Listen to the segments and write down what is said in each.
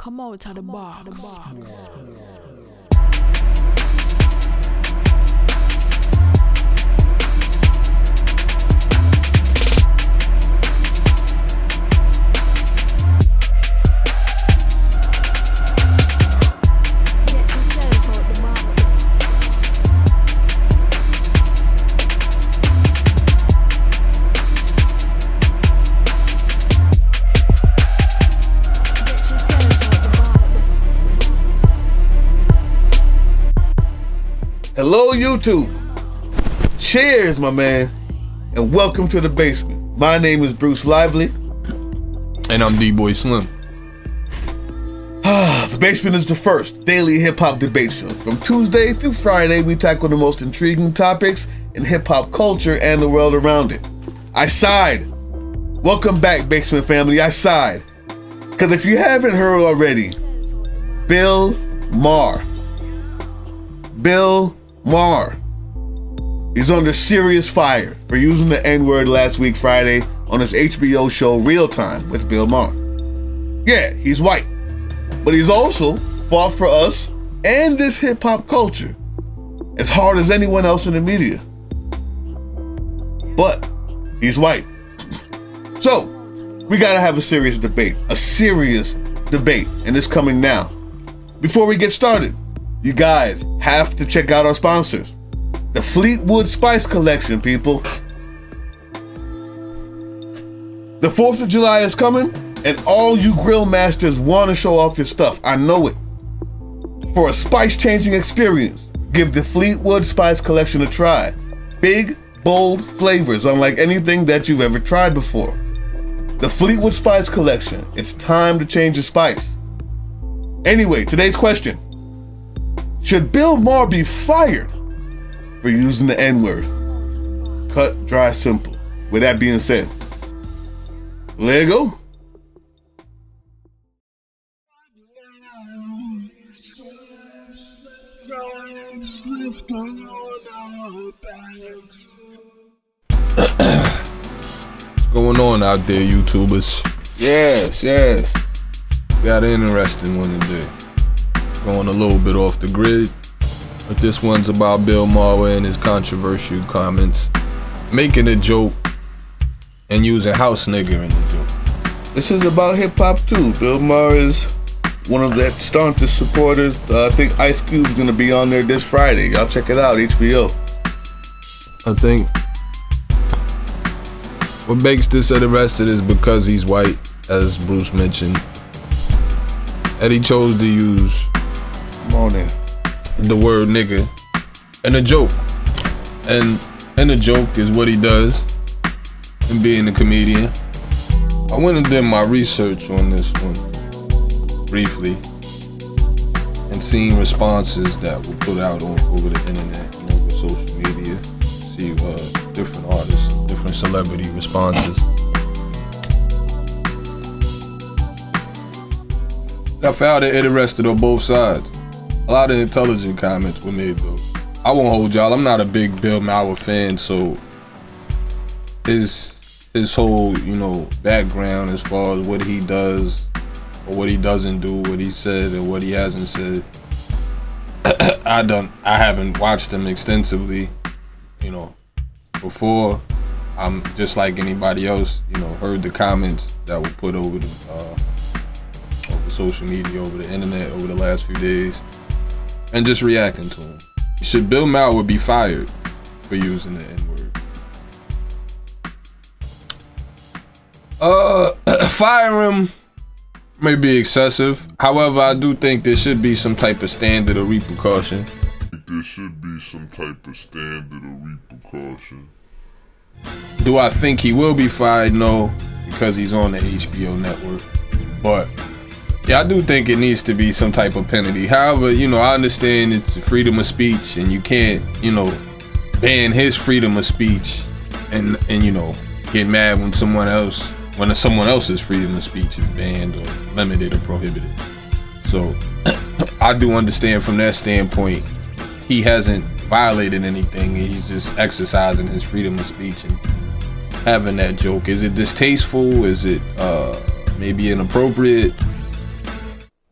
Come out of the box. Get yourself out the box. Get yourself out the box. Hello, YouTube. Cheers, my man, and welcome to the basement. My name is Bruce Lively. And I'm D-Boy Slim. The basement is the first daily hip-hop debate show. From Tuesday through Friday, we tackle the most intriguing topics in hip-hop culture and the world around it. I sighed. Welcome back, basement family. I sighed. Because if you haven't heard already, Bill Maher. He's under serious fire for using the N-word last week Friday on his HBO show Real Time with Bill Maher. Yeah, he's white, but he's also fought for us and this hip-hop culture as hard as anyone else in the media. But he's white. So, we gotta have a serious debate, and it's coming now. Before we get started, you guys have to check out our sponsors. The Fleetwood Spice Collection, people. The 4th of July is coming, and all you grill masters want to show off your stuff. I know it. For a spice-changing experience, give the Fleetwood Spice Collection a try. Big, bold flavors unlike anything that you've ever tried before. The Fleetwood Spice Collection. It's time to change your spice. Anyway, today's question. Should Bill Maher be fired for using the N-word? Cut, dry, simple. With that being said, let it go. What's going on out there, YouTubers? Yes. Got an interesting one today. Going a little bit off the grid, but this one's about Bill Maher and his controversial comments, making a joke and using house nigger in the joke. This is about hip-hop too. Bill Maher is one of the staunchest supporters. I think Ice Cube's gonna be on there this Friday. Y'all check it out, HBO. I think what makes this interesting is because he's white, as Bruce mentioned, and he chose to use the word nigga and a joke. And a joke is what he does in being a comedian. I went and did my research on this one briefly and seen responses that were put out over the internet and over social media. See different artists, different celebrity responses. I found it interesting on both sides. A lot of intelligent comments were made though. I won't hold y'all, I'm not a big Bill Maher fan, so his whole, background as far as what he does or what he doesn't do, what he said or what he hasn't said. I haven't watched him extensively, before. I'm just like anybody else, heard the comments that were put over social media, over the internet, over the last few days, and just reacting to him. Should Bill Maher be fired for using the N-word? Fire him may be excessive. However, I do think there should be some type of standard or repercussion. Do I think he will be fired? No, because he's on the HBO network. But yeah, I do think it needs to be some type of penalty. However, I understand it's freedom of speech and you can't, ban his freedom of speech and get mad when someone else's freedom of speech is banned or limited or prohibited. So I do understand from that standpoint, he hasn't violated anything. He's just exercising his freedom of speech and having that joke. Is it distasteful? Is it maybe inappropriate?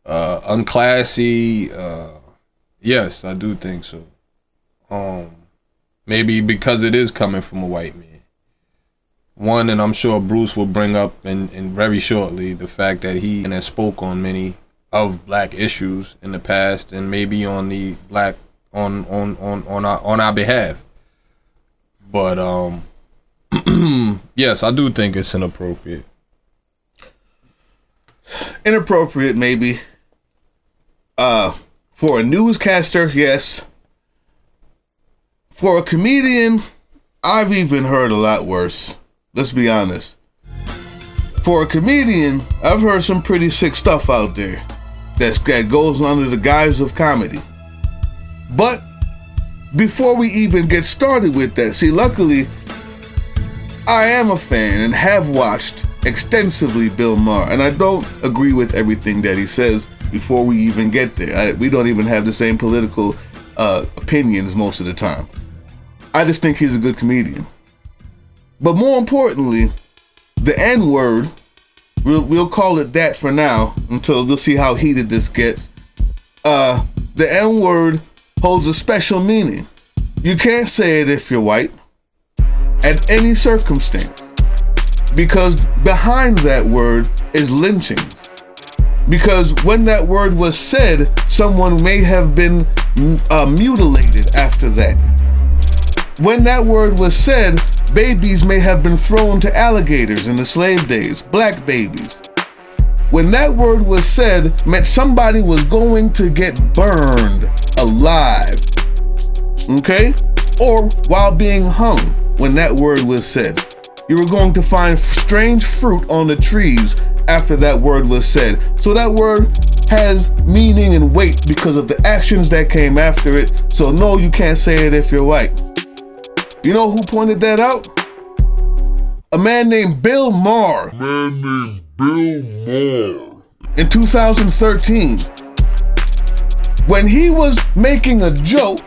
unclassy. Yes, I do think so. Maybe because it is coming from a white man. One, and I'm sure Bruce will bring up in very shortly, the fact that he has spoke on many of black issues in the past, and maybe on the black on our behalf. But yes, I do think it's inappropriate. Inappropriate, maybe. For a newscaster, yes. For a comedian, I've even heard a lot worse. Let's be honest. For a comedian, I've heard some pretty sick stuff out there that goes under the guise of comedy. But before we even get started with that, see, luckily, I am a fan and have watched extensively Bill Maher, and I don't agree with everything that he says before we even get there. We don't even have the same political opinions most of the time. I just think he's a good comedian. But more importantly, the N-word, we'll call it that for now until we'll see how heated this gets. The N-word holds a special meaning. You can't say it if you're white at any circumstance, because behind that word is lynching. Because when that word was said, someone may have been mutilated after that. When that word was said, babies may have been thrown to alligators in the slave days, black babies. When that word was said, meant somebody was going to get burned alive, okay? Or while being hung, when that word was said. You were going to find strange fruit on the trees after that word was said. So that word has meaning and weight because of the actions that came after it. So no, you can't say it if you're white. You know who pointed that out? A man named Bill Maher. In 2013. When he was making a joke,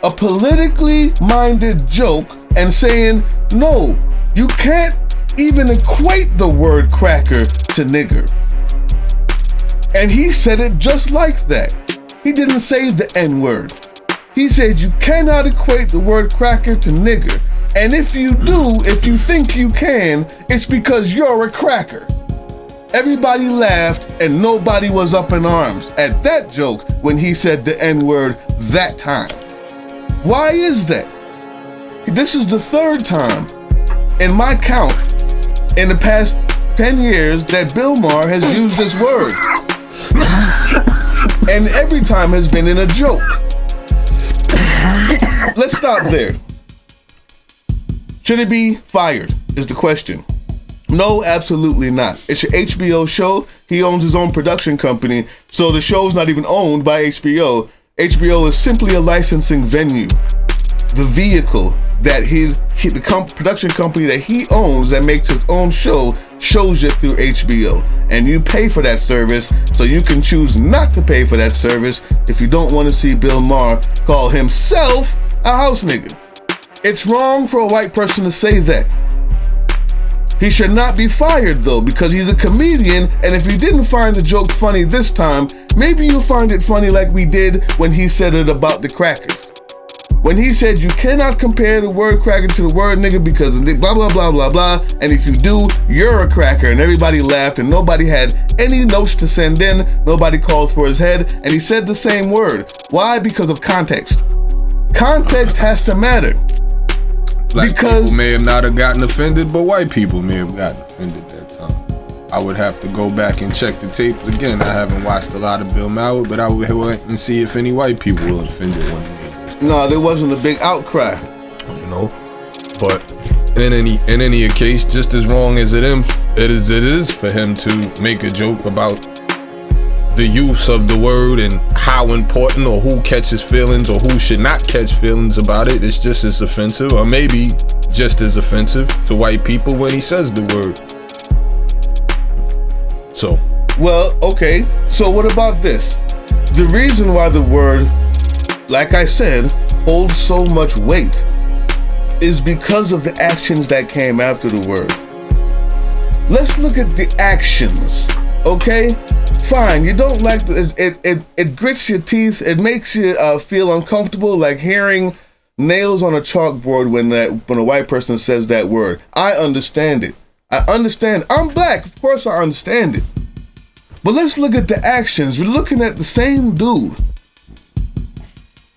a politically minded joke, and saying, no, you can't even equate the word cracker to nigger. And he said it just like that. He didn't say the N-word. He said you cannot equate the word cracker to nigger. And if you do, if you think you can, it's because you're a cracker. Everybody laughed and nobody was up in arms at that joke when he said the N-word that time. Why is that? This is the third time in my count in the past 10 years that Bill Maher has used this word. And every time has been in a joke. Let's stop there. Should it be fired is the question. No, absolutely not. It's an HBO show. He owns his own production company, so the show's not even owned by HBO. HBO is simply a licensing venue. The vehicle that the production company that he owns that makes his own show shows it through HBO. And you pay for that service, so you can choose not to pay for that service if you don't want to see Bill Maher call himself a house nigga. It's wrong for a white person to say that. He should not be fired though, because he's a comedian, and if you didn't find the joke funny this time, maybe you'll find it funny like we did when he said it about the crackers. When he said you cannot compare the word cracker to the word nigga because of blah, blah, blah, blah, blah. And if you do, you're a cracker. And everybody laughed and nobody had any notes to send in. Nobody called for his head. And he said the same word. Why? Because of context. Context has to matter. Black people may have not have gotten offended, but white people may have gotten offended that time. I would have to go back and check the tapes again. I haven't watched a lot of Bill Maher, but I would wait and see if any white people were offended when he made this. No, there wasn't a big outcry. You know, but in any case, just as wrong as it is for him to make a joke about the use of the word and how important or who catches feelings or who should not catch feelings about it, it's just as offensive, or maybe just as offensive to white people when he says the word. So, well, okay, so what about this? The reason why the word, like I said, holds so much weight is because of the actions that came after the word. Let's look at the actions Okay, fine. You don't like it grits your teeth. It makes you feel uncomfortable, like hearing nails on a chalkboard when a white person says that word. I understand it. I understand. I'm black, of course I understand it. But let's look at the actions. We're looking at the same dude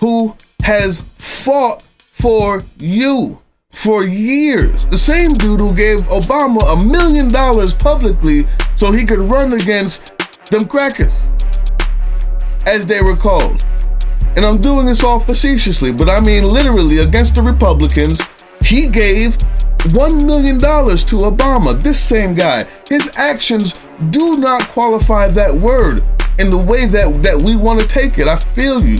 who has fought for you for years. The same dude who gave Obama $1 million publicly so he could run against them crackers, as they were called. And I'm doing this all facetiously, but I mean literally against the Republicans. He gave $1 million to Obama. This same guy. His actions do not qualify that word in the way that we want to take it. I feel you.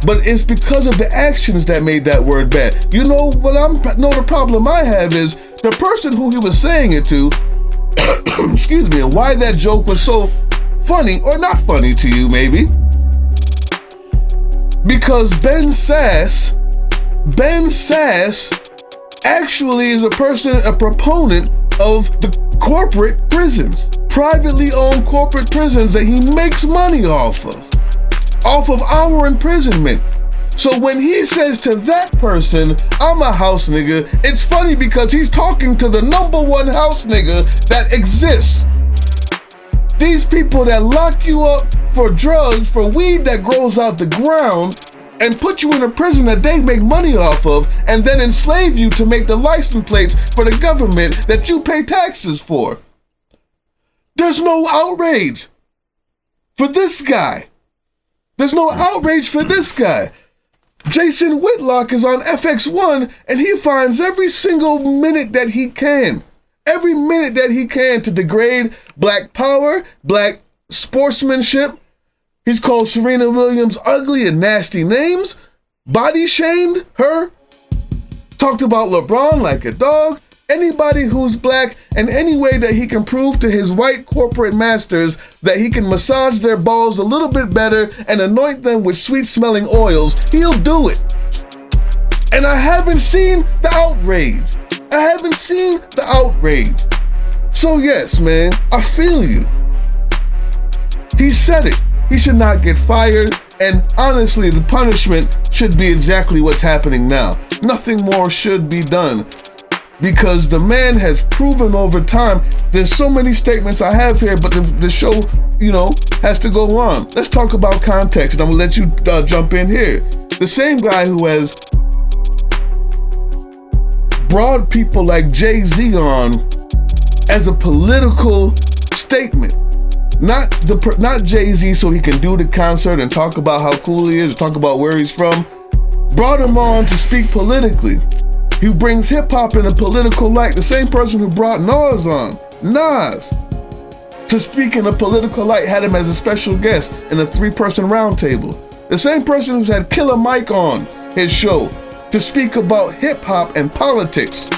But it's because of the actions that made that word bad. You know what the problem I have is the person who he was saying it to, excuse me, and why that joke was so funny or not funny to you maybe. Because Ben Sass actually is a proponent of the corporate prisons, privately owned corporate prisons that he makes money off of our imprisonment. So when he says to that person, I'm a house nigga, it's funny because he's talking to the #1 house nigga that exists. These people that lock you up for drugs, for weed that grows out the ground, and put you in a prison that they make money off of, and then enslave you to make the license plates for the government that you pay taxes for. There's no outrage for this guy. There's no outrage for this guy. Jason Whitlock is on FX1 and he finds every single minute that he can. Every minute that he can to degrade black power, black sportsmanship. He's called Serena Williams ugly and nasty names. Body shamed her. Talked about LeBron like a dog. Anybody who's black, and any way that he can prove to his white corporate masters that he can massage their balls a little bit better and anoint them with sweet smelling oils, he'll do it. And I haven't seen the outrage. So yes, man, I feel you. He said it. He should not get fired. And honestly, the punishment should be exactly what's happening now. Nothing more should be done. Because the man has proven over time. There's so many statements I have here, but the show, has to go on. Let's talk about context, and I'm gonna let you jump in here. The same guy who has brought people like Jay-Z on as a political statement. Not Jay-Z so he can do the concert and talk about how cool he is, talk about where he's from. Brought him on to speak politically. He brings hip-hop in a political light. The same person who brought Nas on, to speak in a political light, had him as a special guest in a 3-person roundtable. The same person who's had Killer Mike on his show to speak about hip-hop and politics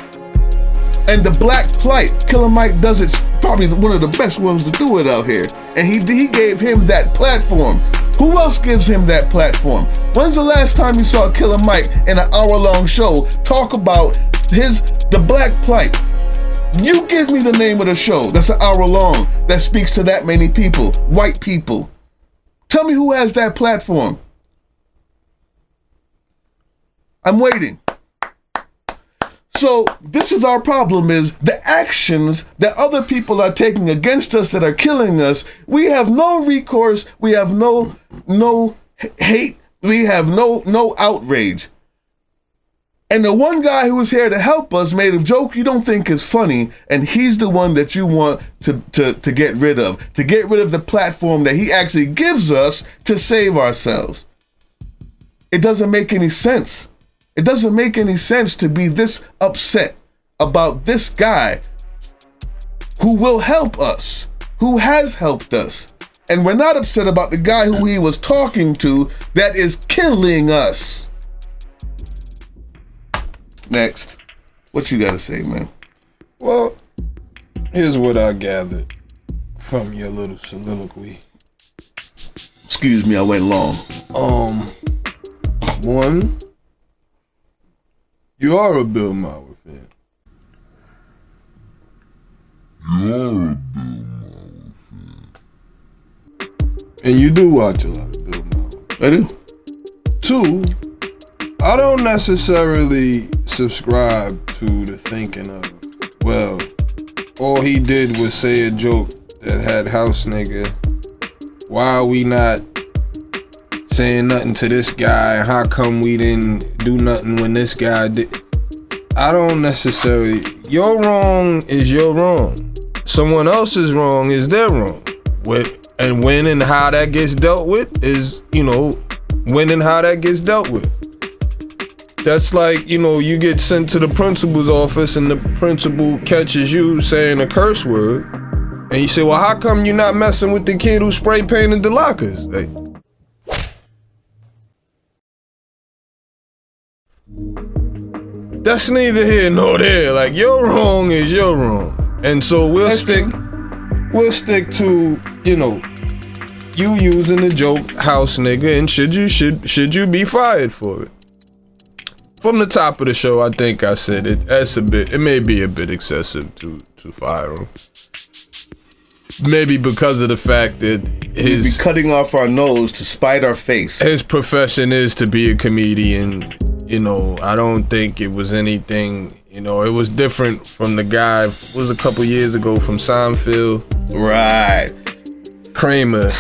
and the black plight. Killer Mike does it, probably one of the best ones to do it out here. And he gave him that platform. Who else gives him that platform? When's the last time you saw Killer Mike in an hour-long show talk about the black plight? You give me the name of the show that's an hour long that speaks to that many people, white people. Tell me who has that platform. I'm waiting. So this is our problem, is the actions that other people are taking against us that are killing us. We have no recourse. We have no hate. We have no outrage. And the one guy who was here to help us made a joke you don't think is funny, and he's the one that you want to get rid of. To get rid of the platform that he actually gives us to save ourselves. It doesn't make any sense. It doesn't make any sense to be this upset about this guy who will help us, who has helped us. And we're not upset about the guy who he was talking to that is killing us. Next. What you gotta say, man? Well, here's what I gathered from your little soliloquy. Excuse me, I went long. One, you are a Bill Maher fan. And you do watch a lot of Bill Maher. I do. 2, I don't necessarily subscribe to the thinking of, well, all he did was say a joke that had house nigga. Why are we not saying nothing to this guy? How come we didn't do nothing when this guy did? I don't necessarily. Your wrong is your wrong. Someone else's wrong is their wrong. And when and how that gets dealt with is, when and how that gets dealt with. That's like, you get sent to the principal's office and the principal catches you saying a curse word. And you say, well, how come you're not messing with the kid who spray painted the lockers? Like, that's neither here nor there. Like, your wrong is your wrong. And so we'll stick to, you using the joke house nigga, and should you be fired for it? From the top of the show, I think I said it may be a bit excessive to fire him. Maybe because of the fact that he'd be cutting off our nose to spite our face. His profession is to be a comedian. I don't think it was anything, it was different from the guy, it was a couple years ago from Seinfeld. Right. Kramer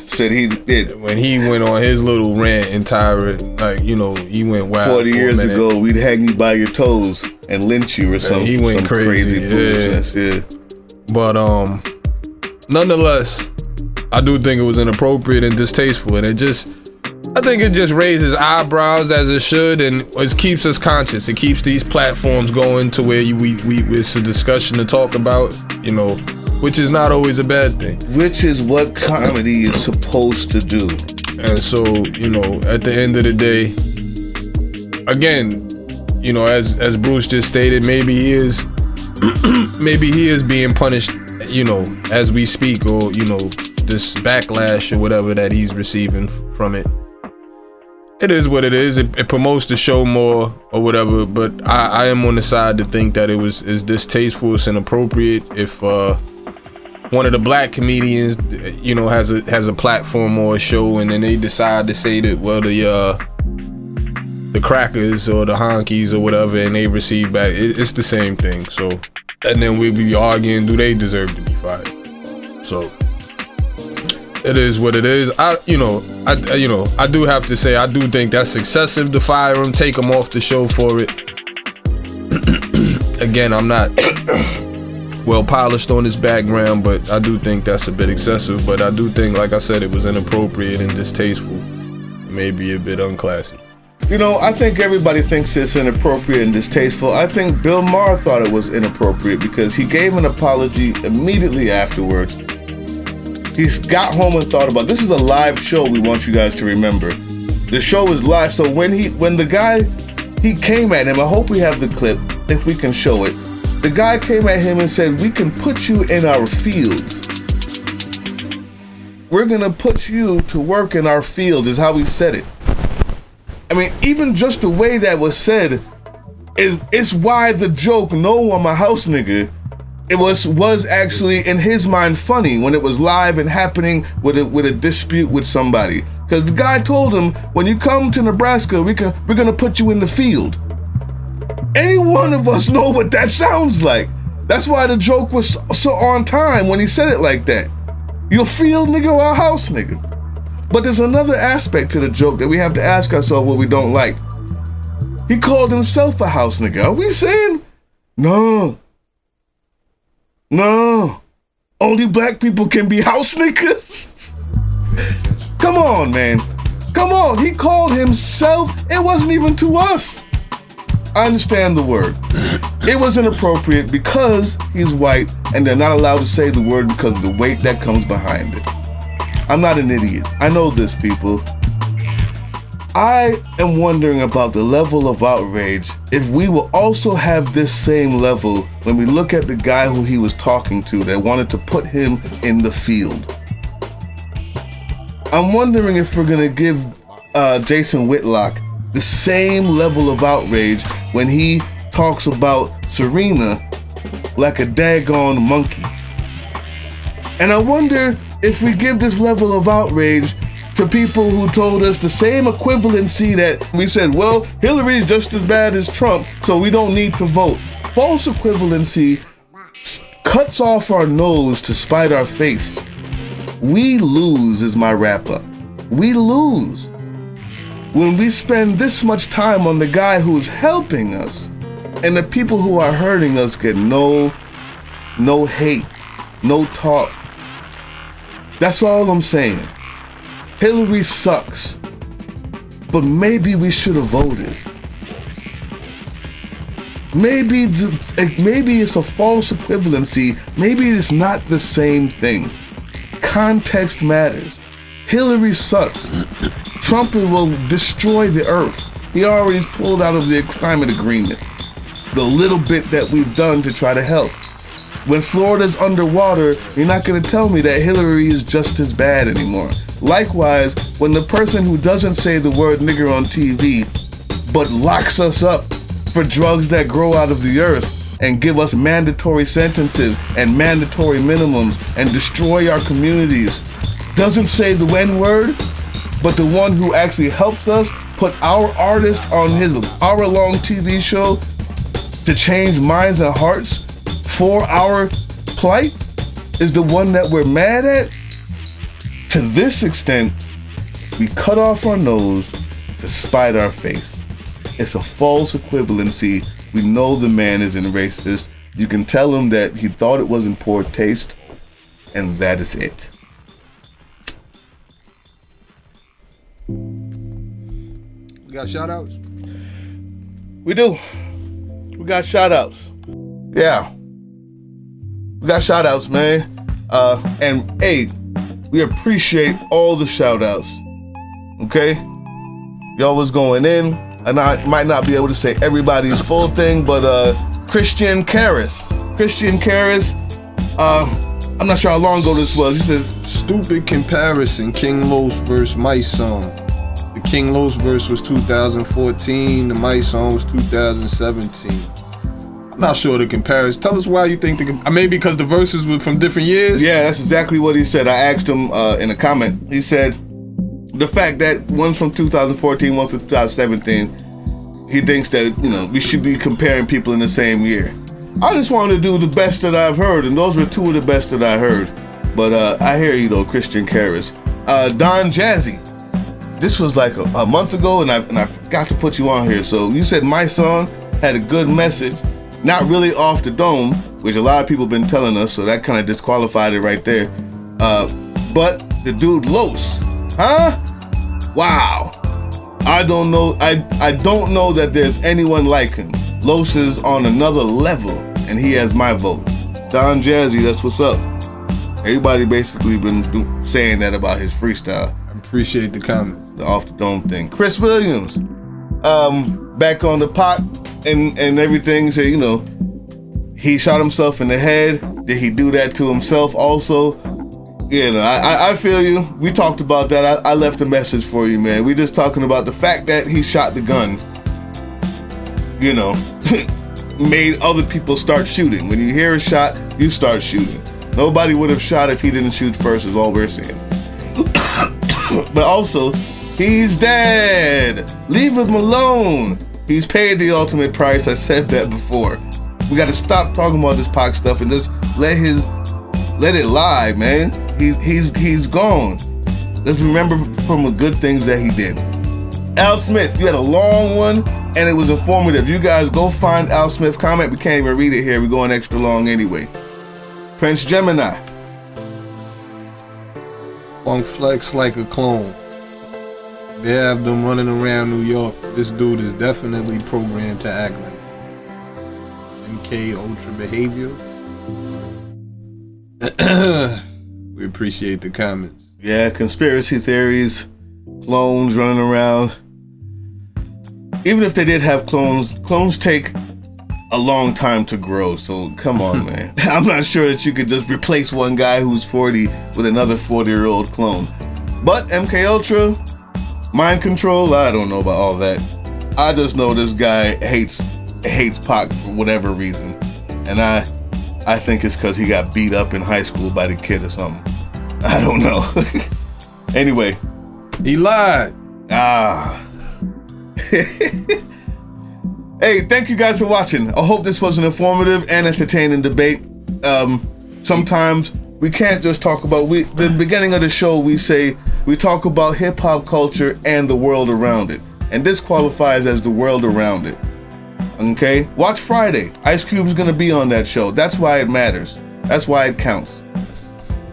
said he did. When he went on his little rant and tirade, he went wild. 40 years ago, we'd hang you by your toes and lynch you or something. He went crazy foolishness. Yeah. But nonetheless, I do think it was inappropriate and distasteful, and I think it just raises eyebrows as it should, and it keeps us conscious. It keeps these platforms going to where it's a discussion to talk about, which is not always a bad thing. Which is what comedy is supposed to do. And so, at the end of the day, again, as Bruce just stated, maybe he is being punished, as we speak, or, this backlash or whatever that he's receiving from it. It is what it is. It promotes the show more or whatever, but I am on the side to think that is distasteful, it's inappropriate. If one of the black comedians, has a platform or a show, and then they decide to say that, well, the crackers or the honkies or whatever, and they receive back, it's the same thing. So, and then we'll be arguing, do they deserve to be fired? So, it is what it is. I do have to say, I do think that's excessive to fire him, take him off the show for it. Again, I'm not well polished on his background, but I do think that's a bit excessive. But I do think, like I said, it was inappropriate and distasteful, maybe a bit unclassy. I think everybody thinks it's inappropriate and distasteful. I think Bill Maher thought it was inappropriate because he gave an apology immediately afterwards. He's got home and thought about, this is a live show, we want you guys to remember. The show is live, so when the guy, he came at him, I hope we have the clip, if we can show it. The guy came at him and said, we can put you in our fields. We're gonna put you to work in our fields, is how he said it. I mean, even just the way that was said, it's why the joke, no, I'm a house nigga, it was actually in his mind funny when it was live and happening with a dispute with somebody. Because the guy told him, when you come to Nebraska, we're gonna put you in the field. Any one of us know what that sounds like. That's why the joke was so on time when he said it like that. You a field nigga or a house nigga? But there's another aspect to the joke that we have to ask ourselves what we don't like. He called himself a house nigga. Are we saying? No. Only black people can be house niggas? Come on, man. Come on. He called himself. It wasn't even to us. I understand the word. It was inappropriate because he's white and they're not allowed to say the word because of the weight that comes behind it. I'm not an idiot. I know this, people. I am wondering about the level of outrage if we will also have this same level when we look at the guy who he was talking to that wanted to put him in the field. I'm wondering if we're gonna give Jason Whitlock the same level of outrage when he talks about Serena like a daggone monkey. And I wonder if we give this level of outrage to people who told us the same equivalency that we said, well, Hillary's just as bad as Trump, so we don't need to vote. False equivalency cuts off our nose to spite our face. We lose is my wrap up. We lose when we spend this much time on the guy who's helping us, and the people who are hurting us get no hate, no talk. That's all I'm saying. Hillary sucks, but maybe we should have voted. Maybe it's a false equivalency. Maybe it's not the same thing. Context matters. Hillary sucks. Trump will destroy the earth. He already pulled out of the climate agreement. The little bit that we've done to try to help. When Florida's underwater, you're not going to tell me that Hillary is just as bad anymore. Likewise, when the person who doesn't say the word nigger on TV, but locks us up for drugs that grow out of the earth and give us mandatory sentences and mandatory minimums and destroy our communities, doesn't say the N-word, but the one who actually helps us put our artist on his hour-long TV show to change minds and hearts for our plight is the one that we're mad at. To this extent, we cut off our nose to spite our face. It's a false equivalency. We know the man isn't racist. You can tell him that he thought it was in poor taste, and that is it. We got shout-outs? We do. We got shout-outs. Yeah. We got shout-outs, man. And hey, we appreciate all the shout-outs. Okay? Y'all was going in, and I might not be able to say everybody's full thing, but Christian Karras, I'm not sure how long ago this was. He said, stupid comparison, King Los versus My Song. The King Los verse was 2014, the My Song was 2017. I'm not sure the comparison. Tell us why you think maybe because the verses were from different years? Yeah, that's exactly what he said. I asked him in a comment. He said the fact that one's from 2014, one's from 2017, he thinks that, we should be comparing people in the same year. I just wanted to do the best that I've heard, and those were two of the best that I heard. But I hear you though, Christian Karras. Don Jazzy. This was like a month ago, and I forgot to put you on here. So you said My Song had a good message. Not really off the dome, which a lot of people have been telling us, so that kind of disqualified it right there. But the dude Los, huh? Wow. I don't know. I don't know that there's anyone like him. Los is on another level, and he has my vote. Don Jazzy, that's what's up. Everybody basically been saying that about his freestyle. I appreciate the comment. The off the dome thing. Chris Williams, back on the pot and everything. Say, he shot himself in the head. Did he do that to himself also? I feel you. We talked about that. I left a message for you, man. We just talking about the fact that he shot the gun, made other people start shooting. When you hear a shot, you start shooting. Nobody would have shot if he didn't shoot first, is all we're saying. But also, he's dead. Leave him alone. He's paid the ultimate price. I said that before. We got to stop talking about this Pac stuff and just let it lie, man. He's gone. Let's remember from the good things that he did. Al Smith, you had a long one and it was informative. You guys go find Al Smith comment. We can't even read it here. We're going extra long anyway. Prince Gemini. Funk flex like a clone. They have them running around New York. This dude is definitely programmed to act like MK Ultra behavior. We appreciate the comments. Yeah, conspiracy theories, clones running around. Even if they did have clones take a long time to grow, so come on, man. I'm not sure that you could just replace one guy who's 40 with another 40-year-old clone. But MK Ultra, mind control, I don't know about all that. I just know this guy hates Pac for whatever reason. And I think it's because he got beat up in high school by the kid or something. I don't know. Anyway. He lied. Hey, thank you guys for watching. I hope this was an informative and entertaining debate. Sometimes we can't just talk about the beginning of the show we talk about hip hop culture and the world around it. And this qualifies as the world around it. Okay? Watch Friday. Ice Cube's gonna be on that show. That's why it matters. That's why it counts.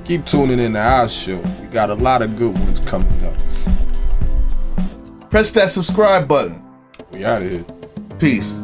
Keep tuning in to our show. We got a lot of good ones coming up. Press that subscribe button. We out of here. Peace.